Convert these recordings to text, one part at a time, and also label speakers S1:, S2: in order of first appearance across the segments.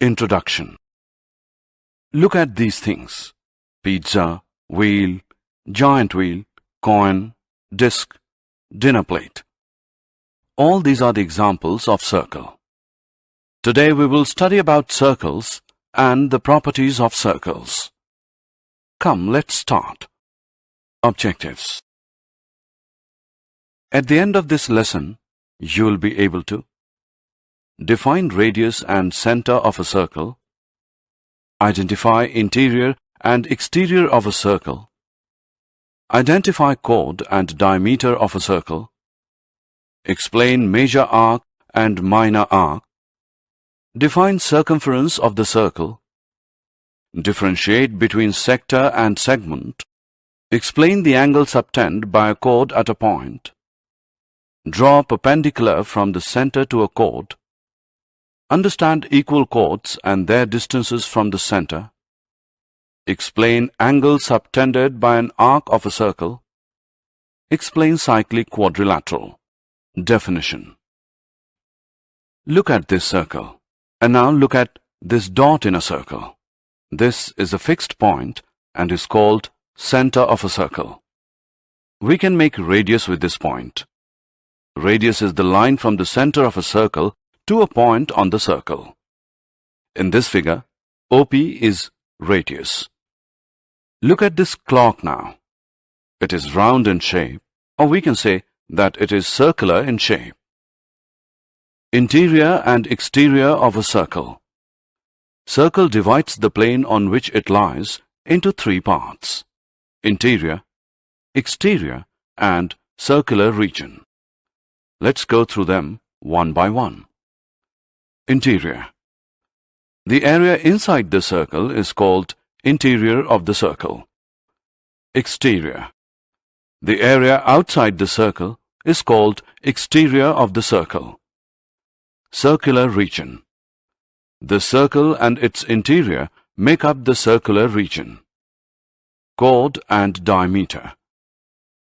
S1: Introduction. Look at these things: pizza, wheel, giant wheel, coin, disc, dinner plate. All these are the examples of circle. Today we will study about circles and the properties of circles. Come, let's start. Objectives. At the end of this lesson, you will be able to define radius and center of a circle, identify interior and exterior of a circle, identify chord and diameter of a circle, explain major arc and minor arc, define circumference of the circle, differentiate between sector and segment, explain the angle subtended by a chord at a point, draw perpendicular from the center to a chord, understand equal chords and their distances from the center, explain angle subtended by an arc of a circle, explain cyclic quadrilateral. Definition. Look at this circle, and now look at this dot in a circle. This is a fixed point and is called center of a circle. We can make radius with this point. Radius is the line from the center of a circle to a point on the circle. In this figure, OP is radius. Look at this clock now. It is round in shape, or we can say that it is circular in shape. Interior and exterior of a circle. Circle divides the plane on which it lies into three parts: interior, exterior, and circular region. Let's go through them one by one. Interior. The area inside the circle is called interior of the circle. Exterior. The area outside the circle is called exterior of the circle. Circular region. The circle and its interior make up the circular region. Chord and diameter.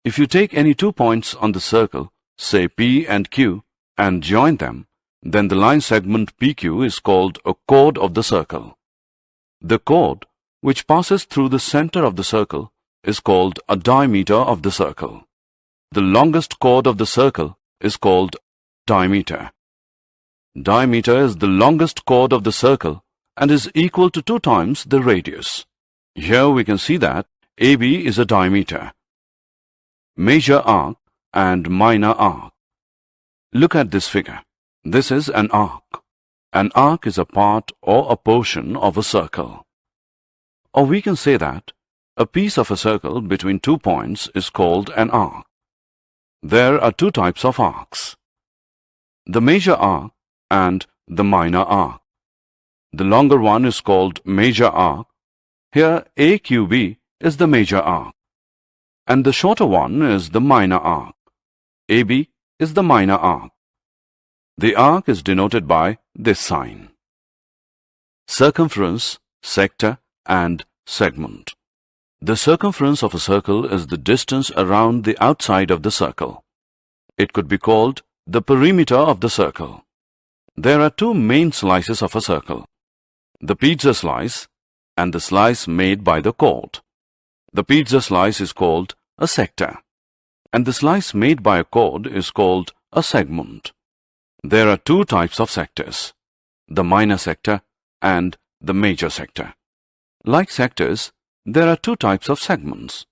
S1: If you take any 2 points on the circle, say P and Q, and join them, then the line segment PQ is called a chord of the circle. The chord, which passes through the center of the circle, is called a diameter of the circle. The longest chord of the circle is called diameter. Diameter is the longest chord of the circle and is equal to 2 times the radius. Here we can see that AB is a diameter. Major arc and minor arc. Look at this figure. This is an arc. An arc is a part or a portion of a circle. Or we can say that a piece of a circle between 2 points is called an arc. There are 2 types of arcs: the major arc and the minor arc. The longer one is called major arc. Here AQB is the major arc, and the shorter one is the minor arc. AB is the minor arc. The arc is denoted by this sign: circumference, sector, and segment. The circumference of a circle is the distance around the outside of the circle. It could be called the perimeter of the circle. There are 2 main slices of a circle: the pizza slice and the slice made by the chord. The pizza slice is called a sector, and the slice made by a chord is called a segment. There are 2 types of sectors: the minor sector and the major sector. Like sectors, there are 2 types of segments: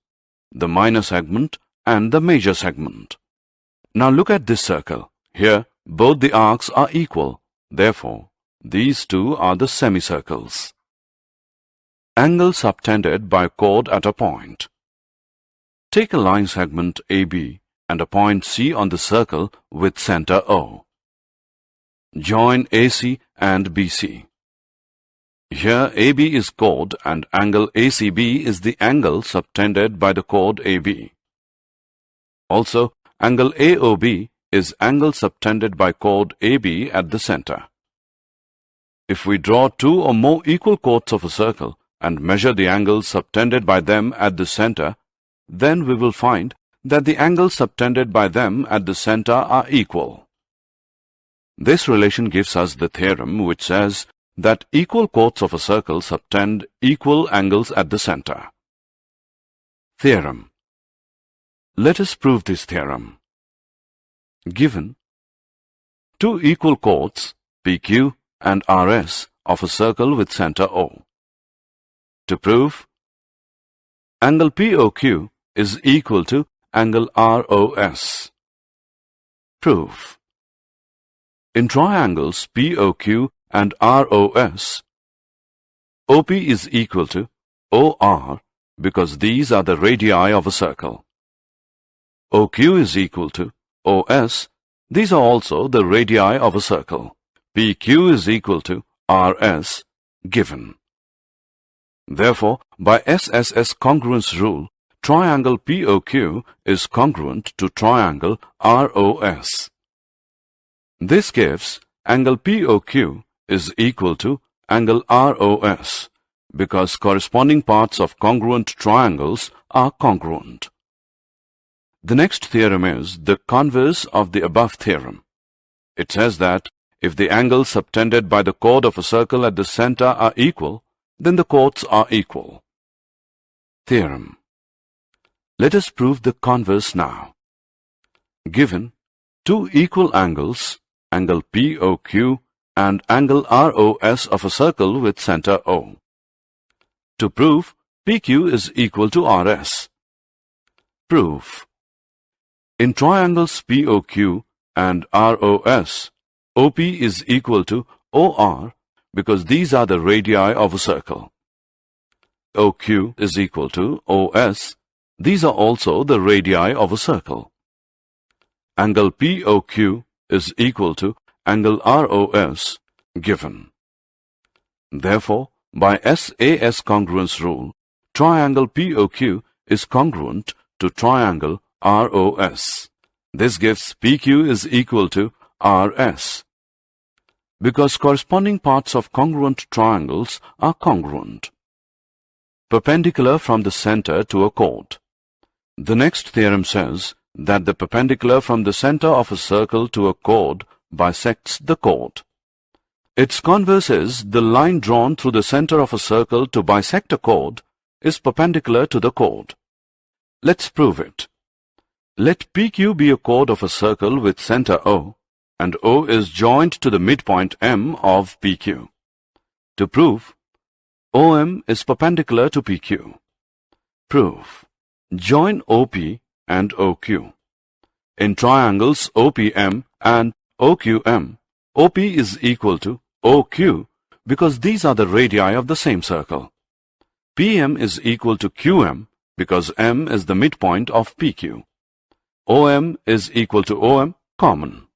S1: the minor segment and the major segment. Now look at this circle. Here, both the arcs are equal. Therefore, these 2 are the semicircles. Angle subtended by chord at a point. Take a line segment AB and a point C on the circle with center O. Join AC and BC. Here AB is chord and angle ACB is the angle subtended by the chord AB. Also, angle AOB is angle subtended by chord AB at the center. If we draw 2 or more equal chords of a circle and measure the angles subtended by them at the center, then we will find that the angles subtended by them at the center are equal. This relation gives us the theorem which says that equal chords of a circle subtend equal angles at the center. Theorem. Let us prove this theorem. Given two equal chords, PQ and RS, of a circle with center O. To prove, angle POQ is equal to angle ROS. Proof. In triangles POQ and ROS, OP is equal to OR because these are the radii of a circle. OQ is equal to OS. These are also the radii of a circle. PQ is equal to RS given. Therefore, by SSS congruence rule, triangle POQ is congruent to triangle ROS. This gives angle POQ is equal to angle ROS because corresponding parts of congruent triangles are congruent. The next theorem is the converse of the above theorem. It says that if the angles subtended by the chord of a circle at the center are equal, then the chords are equal. Theorem. Let us prove the converse now. Given two equal angles, angle POQ and angle ROS of a circle with center O. To prove, PQ is equal to RS. Proof. In triangles POQ and ROS, OP is equal to OR because these are the radii of a circle. OQ is equal to OS. These are also the radii of a circle. Angle POQ is equal to angle ROS given. Therefore, by SAS congruence rule, triangle POQ is congruent to triangle ROS. This gives PQ is equal to RS. Because corresponding parts of congruent triangles are congruent. Perpendicular from the center to a chord. The next theorem says that the perpendicular from the center of a circle to a chord bisects the chord. Its converse is the line drawn through the center of a circle to bisect a chord is perpendicular to the chord. Let's prove it. Let PQ be a chord of a circle with center O, and O is joined to the midpoint M of PQ. To prove, OM is perpendicular to PQ. Proof. Join OP and OQ. In triangles OPM and OQM, OP is equal to OQ because these are the radii of the same circle. PM is equal to QM because M is the midpoint of PQ. OM is equal to OM common.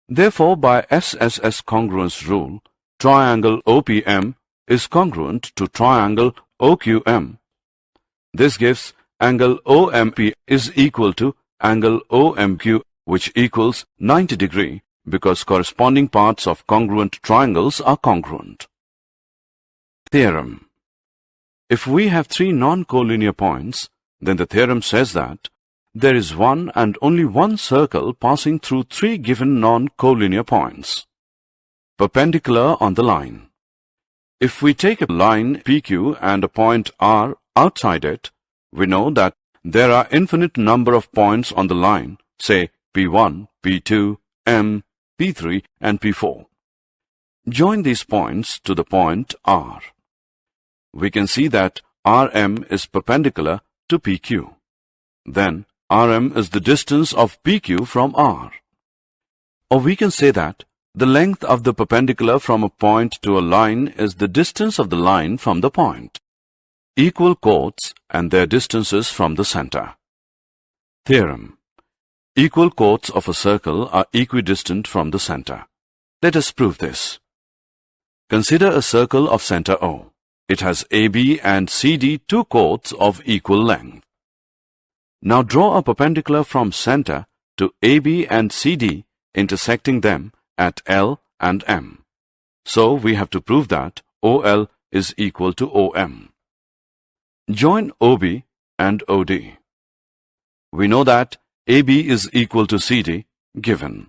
S1: Therefore, by SSS congruence rule, triangle OPM is congruent to triangle OQM. This gives angle OMP is equal to angle OMQ, which equals 90 degree because corresponding parts of congruent triangles are congruent. Theorem. If we have three non-collinear points, then the theorem says that there is one and only one circle passing through three given non-collinear points. Perpendicular on the line. If we take a line PQ and a point R outside it, we know that there are infinite number of points on the line, say P1, P2, M, P3 and P4. Join these points to the point R. We can see that RM is perpendicular to PQ. Then RM is the distance of PQ from R. Or we can say that the length of the perpendicular from a point to a line is the distance of the line from the point. Equal chords and their distances from the center. Theorem. Equal chords of a circle are equidistant from the center. Let us prove this. Consider a circle of center O. It has AB and CD two chords of equal length. Now draw a perpendicular from center to AB and CD, intersecting them at L and M. So we have to prove that OL is equal to OM. Join OB and OD. We know that AB is equal to CD given.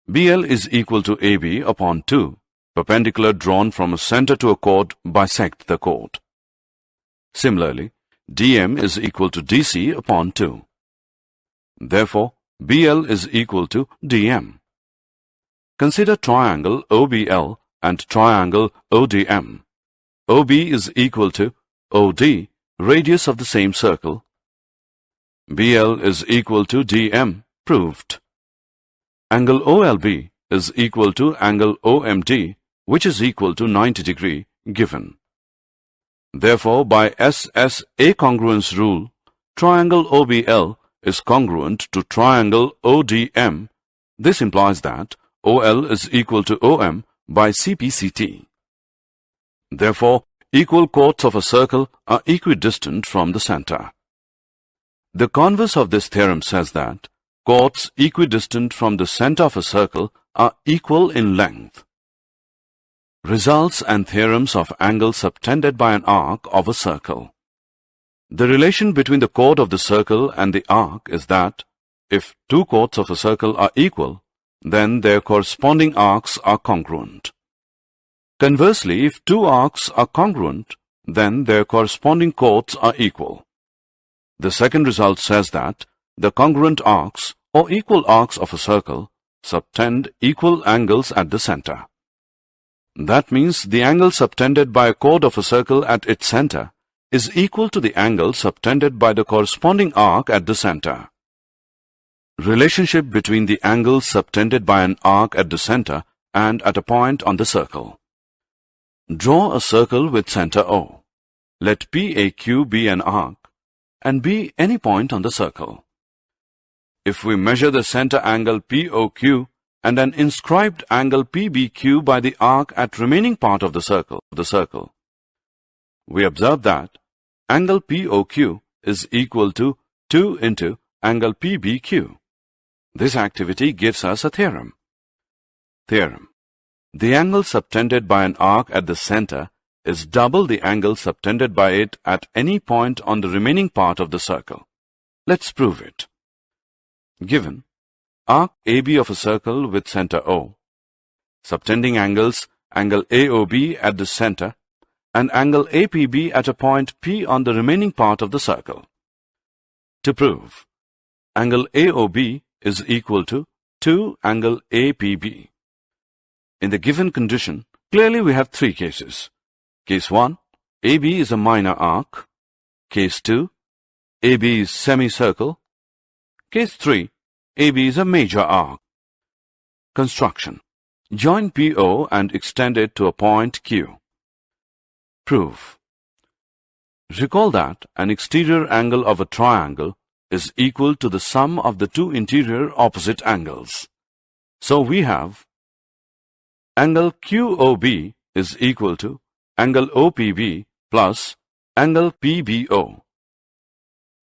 S1: BL is equal to AB upon 2, perpendicular drawn from a center to a chord bisect the chord. Similarly, DM is equal to DC upon 2. Therefore, BL is equal to DM. Consider triangle OBL and triangle ODM. OB is equal to OD, radius of the same circle. BL is equal to DM, proved. Angle OLB is equal to angle OMD, which is equal to 90 degree, given. Therefore, by SSA congruence rule, triangle OBL is congruent to triangle ODM. This implies that OL is equal to OM by CPCT. Therefore, equal chords of a circle are equidistant from the center. The converse of this theorem says that chords equidistant from the center of a circle are equal in length. Results and theorems of angle subtended by an arc of a circle. The relation between the chord of the circle and the arc is that if two chords of a circle are equal, then their corresponding arcs are congruent. Conversely, if two arcs are congruent, then their corresponding chords are equal. The second result says that the congruent arcs or equal arcs of a circle subtend equal angles at the center. That means the angle subtended by a chord of a circle at its center is equal to the angle subtended by the corresponding arc at the center. Relationship between the angles subtended by an arc at the center and at a point on the circle. Draw a circle with center O. Let PAQ be an arc and be any point on the circle. If we measure the center angle POQ and an inscribed angle PBQ by the arc at remaining part of the circle, we observe that angle POQ is equal to 2 into angle PBQ. This activity gives us a theorem. Theorem: the angle subtended by an arc at the center is double the angle subtended by it at any point on the remaining part of the circle. Let's prove it. Given arc AB of a circle with center O, subtending angles angle AOB at the center and angle APB at a point P on the remaining part of the circle. To prove, angle AOB is equal to 2 angle APB. In the given condition, clearly we have three cases. Case 1, AB is a minor arc. Case 2, AB is semicircle. Case 3, AB is a major arc. Construction: join PO and extend it to a point Q. Proof: recall that an exterior angle of a triangle is equal to the sum of the two interior opposite angles. So we have angle QOB is equal to angle OPB plus angle PBO.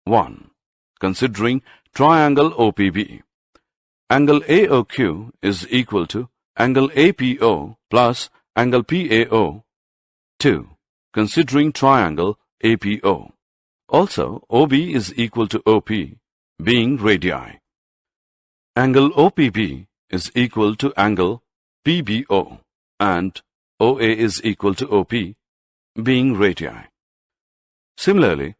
S1: 1. Considering triangle OPB, angle AOQ is equal to angle APO plus angle PAO. 2. Considering triangle APO, also OB is equal to OP, being radii. Angle OPB is equal to angle PBO and OA is equal to OP, being radii. Similarly,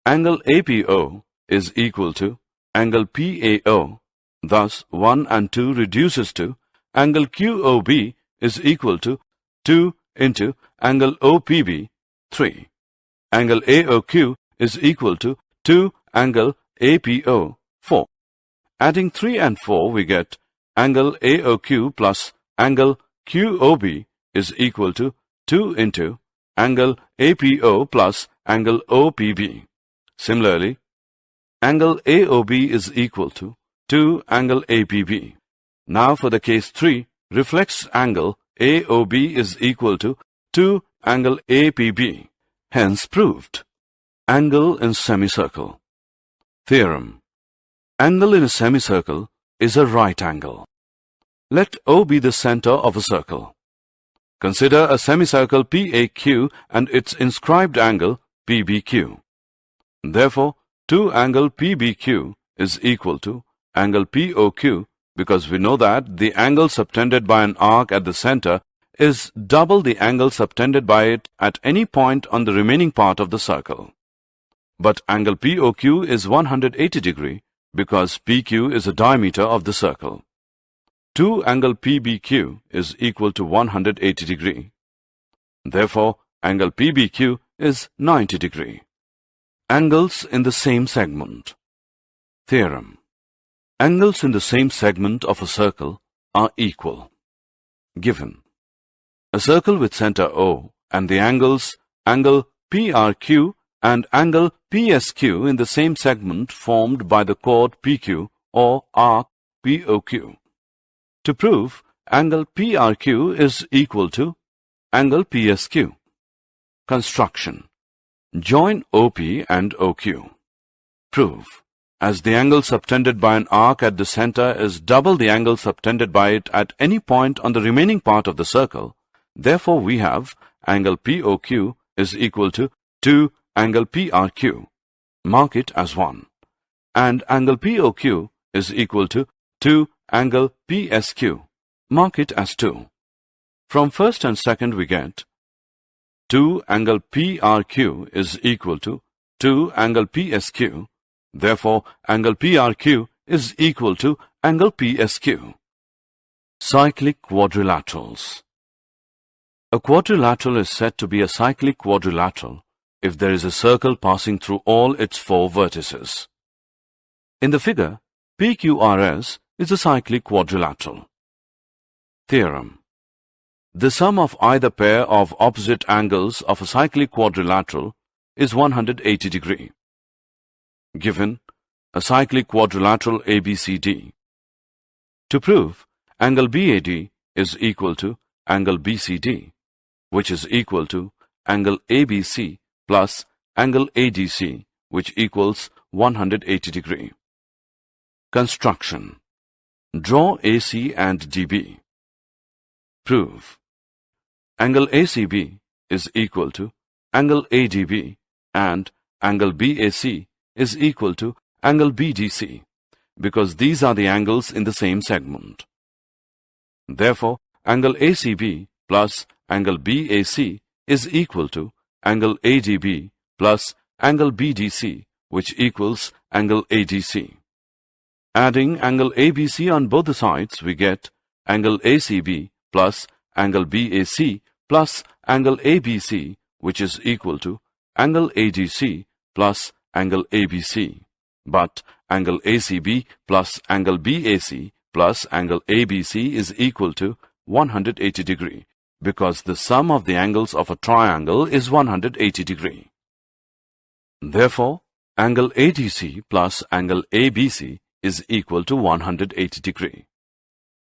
S1: angle APO is equal to angle PAO, thus 1 and 2 reduces to angle QOB is equal to 2 into angle OPB, 3. Angle AOQ is equal to 2 angle APO, 4. Adding 3 and 4, we get angle AOQ plus angle QOB is equal to 2 into angle APO plus angle OPB. Similarly, angle AOB is equal to 2 angle APB. Now for the case 3, reflex angle AOB is equal to 2 angle APB. Hence proved. Angle in semicircle. Theorem: angle in a semicircle is a right angle. Let O be the center of a circle. Consider a semicircle PAQ and its inscribed angle PBQ. Therefore, 2 angle PBQ is equal to angle POQ, because we know that the angle subtended by an arc at the center is double the angle subtended by it at any point on the remaining part of the circle. But angle POQ is 180 degree because PQ is the diameter of the circle. 2 angle PBQ is equal to 180 degree. Therefore, angle PBQ is 90 degree. Angles in the same segment. Theorem. Angles in the same segment of a circle are equal. Given. A circle with center O and the angles angle PRQ and angle PSQ in the same segment formed by the chord PQ or arc POQ. To prove, angle PRQ is equal to angle PSQ. Construction. Join OP and OQ. Prove. As the angle subtended by an arc at the center is double the angle subtended by it at any point on the remaining part of the circle, therefore we have angle POQ is equal to 2 angle PRQ. Mark it as 1. And angle POQ is equal to 2 angle PSQ. Mark it as 2. From first and second we get 2 angle PRQ is equal to 2 angle PSQ. Therefore, angle PRQ is equal to angle PSQ. Cyclic quadrilaterals. A quadrilateral is said to be a cyclic quadrilateral if there is a circle passing through all its 4 vertices. In the figure, PQRS is a cyclic quadrilateral. Theorem. The sum of either pair of opposite angles of a cyclic quadrilateral is 180 degree. Given a cyclic quadrilateral ABCD. To prove, angle BAD is equal to angle BCD, which is equal to angle ABC plus angle ADC, which equals 180 degree. Construction. Draw AC and DB. Prove. Angle ACB is equal to angle ADB and angle BAC is equal to angle BDC, because these are the angles in the same segment. Therefore, angle ACB plus angle BAC is equal to angle ADB plus angle BDC, which equals angle ADC. Adding angle ABC on both the sides, we get angle ACB plus angle BAC plus angle ABC, which is equal to angle ADC plus angle ABC. But angle ACB plus angle BAC plus angle ABC is equal to 180 degree, because the sum of the angles of a triangle is 180 degree. Therefore, angle ADC plus angle ABC is equal to 180 degree.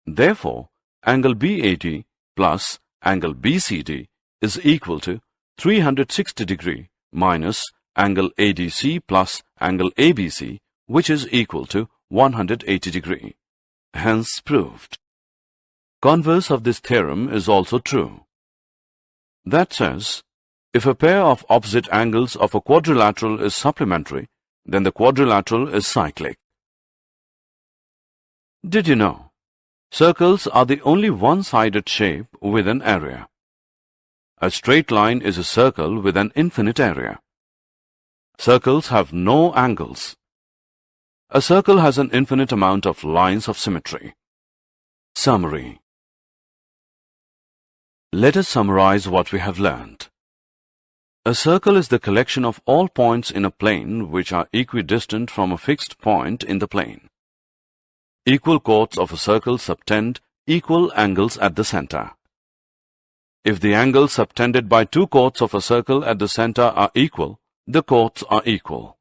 S1: Therefore, angle BAD plus angle BCD is equal to 360 degree minus angle ADC plus angle ABC, which is equal to 180 degree. Hence proved. Converse of this theorem is also true. That says, if a pair of opposite angles of a quadrilateral is supplementary, then the quadrilateral is cyclic. Did you know? Circles are the only one-sided shape with an area. A straight line is a circle with an infinite area. Circles have no angles. A circle has an infinite amount of lines of symmetry. Summary. Let us summarize what we have learned. A circle is the collection of all points in a plane which are equidistant from a fixed point in the plane. Equal chords of a circle subtend equal angles at the center. If the angles subtended by 2 chords of a circle at the center are equal, the chords are equal.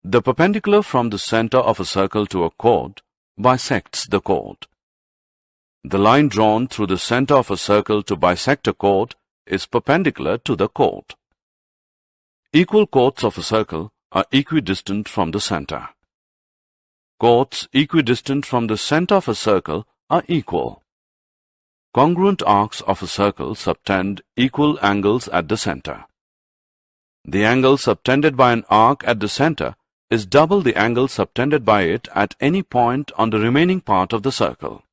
S1: The perpendicular from the center of a circle to a chord bisects the chord. The line drawn through the center of a circle to bisect a chord is perpendicular to the chord. Equal chords of a circle are equidistant from the center. Chords equidistant from the center of a circle are equal. Congruent arcs of a circle subtend equal angles at the center. The angle subtended by an arc at the center is double the angle subtended by it at any point on the remaining part of the circle.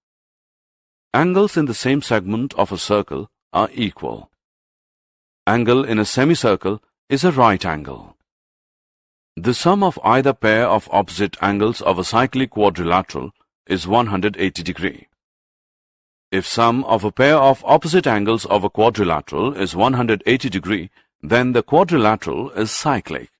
S1: Angles in the same segment of a circle are equal. Angle in a semicircle is a right angle. The sum of either pair of opposite angles of a cyclic quadrilateral is 180 degree. If sum of a pair of opposite angles of a quadrilateral is 180 degree, then the quadrilateral is cyclic.